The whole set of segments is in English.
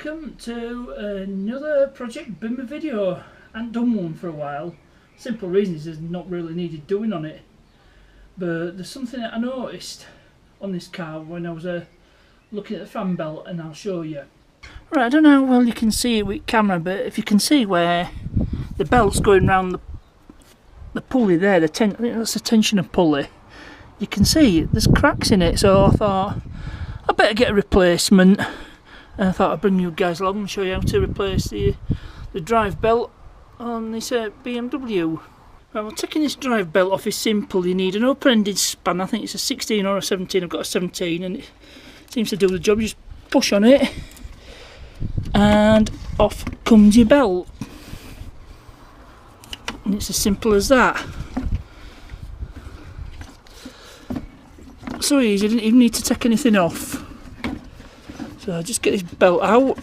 welcome to another Project Bimmer video. I haven't done one for a while. Simple reason is there's not really needed doing on it. But there's something that I noticed on this car when I was looking at the fan belt, and I'll show you. Right, I don't know how well you can see it with camera, but if you can see where the belt's going round the pulley there, I think that's the tensioner pulley. You can see there's cracks in it, so I thought I better get a replacement. And I thought I'd bring you guys along and show you how to replace the drive belt on this BMW. Right, well, taking this drive belt off is simple. You need an open-ended span. I think it's a 16 or a 17. I've got a 17 and it seems to do the job. You just push on it and off comes your belt. And it's as simple as that. So easy, you didn't even need to take anything off. So I'll just get this belt out.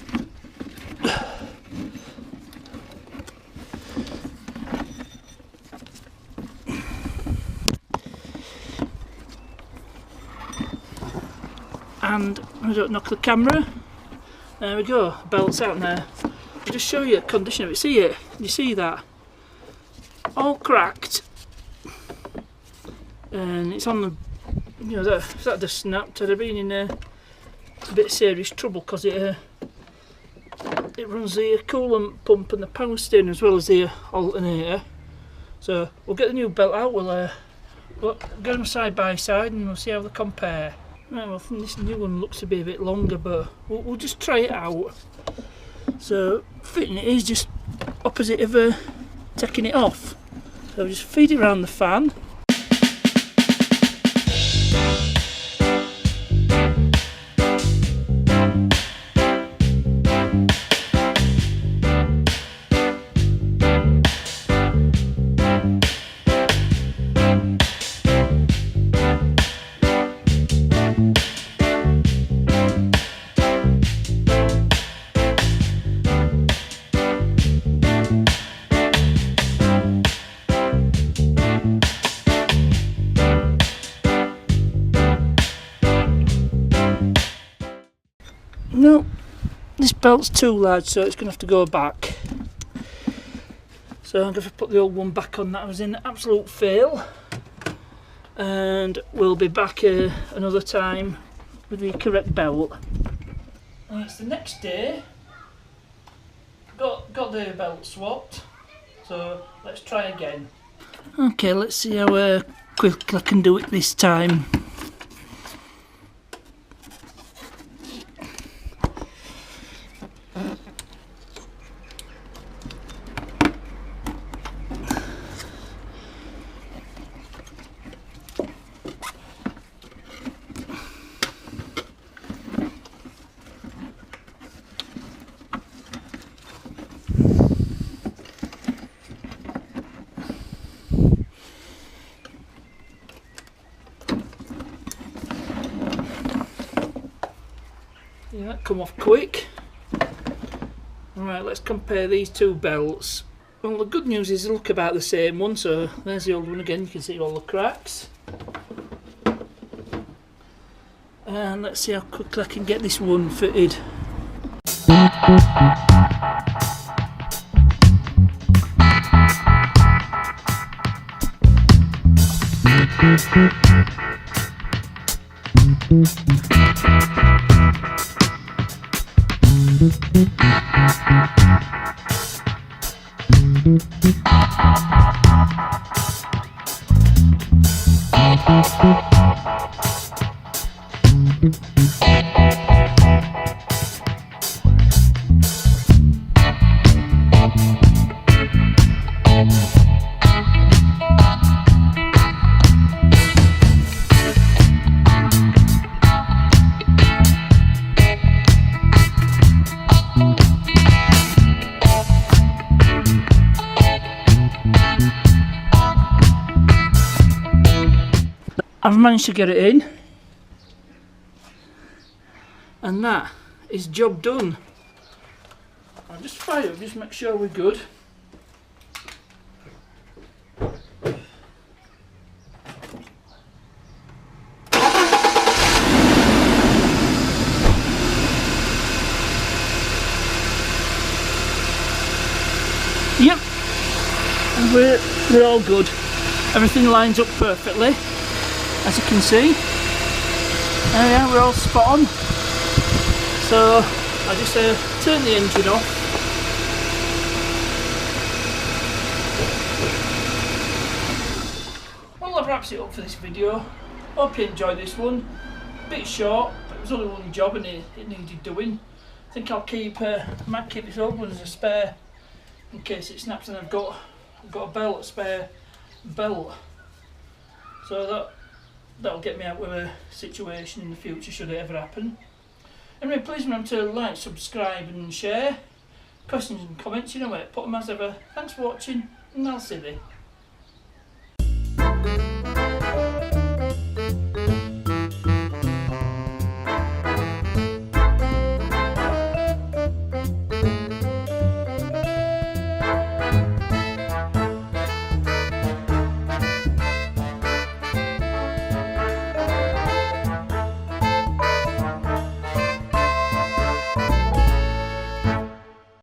And I don't knock the camera. There we go, the belt's out now. I'll just show you the condition of it. See it? You see that? All cracked. And it's on the, you know, if that just snapped, I'd have been in a bit of serious trouble, because it runs the coolant pump and the power steering as well as the alternator. So we'll get the new belt out, we'll get them side by side and we'll see how they compare. Right, well, I think this new one looks to be a bit longer, but we'll just try it out. So fitting it is just opposite of taking it off. So just feed it around the fan. No, this belt's too large, so it's going to have to go back. So I'm going to put the old one back on. That was in absolute fail. And we'll be back another time with the correct belt. And it's the next day. Got the belt swapped. So let's try again. Okay, let's see how quick I can do it this time. Yeah, that come off quick. Alright, let's compare these two belts. Well, the good news is they look about the same one, so there's the old one again, you can see all the cracks. And let's see how quickly I can get this one fitted. I've managed to get it in, and that is job done. I'll just fire it, just make sure we're good. and we're all good. Everything lines up perfectly, as you can see. Oh yeah, we're all spot on. So I just turn the engine off. Well, that wraps it up for this video. Hope you enjoyed this one. A bit short, but it was only one job and it needed doing. I think I'll might keep this open as a spare in case it snaps, and I've got a spare belt, so that'll get me out of a situation in the future should it ever happen. Anyway, please remember to like, subscribe and share. Questions and comments, you know where to put them as ever. Thanks for watching, and I'll see you.